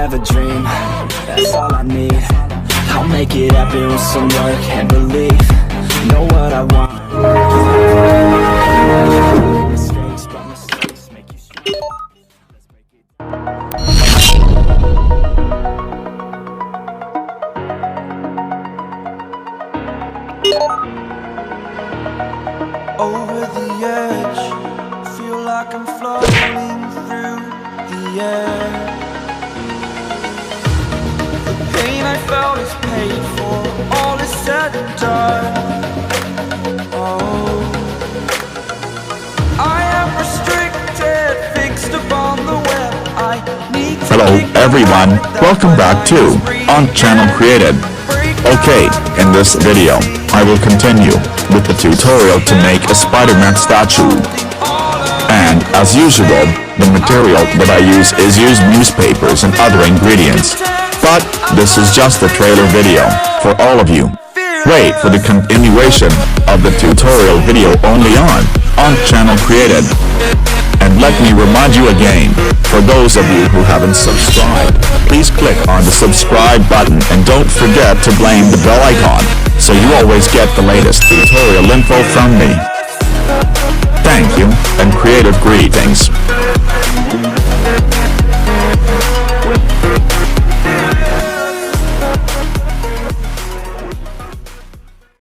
have a dream, that's all I need. I'll make it happen with some work and belief. Know what I want. Mistakes, but mistakes make you strong. Over the edge, feel like I'm floating through the air. The pain I felt is paid for, all is said and done. Oh, I am restricted, fixed upon the web. I need to Hello everyone, welcome back to ONK Channel Created. Okay, in this video, I will continue with the tutorial to make a SpiderMan statue. And as usual, the material that I use is used newspapers and other ingredients. But this is just a trailer video for all of you. Wait for the continuation of the tutorial video only on ONK Channel Created. And let me remind you again, for those of you who haven't subscribed, please click on the subscribe button and don't forget to blame the bell icon, so you always get the latest tutorial info from me. Thank you, and creative greetings.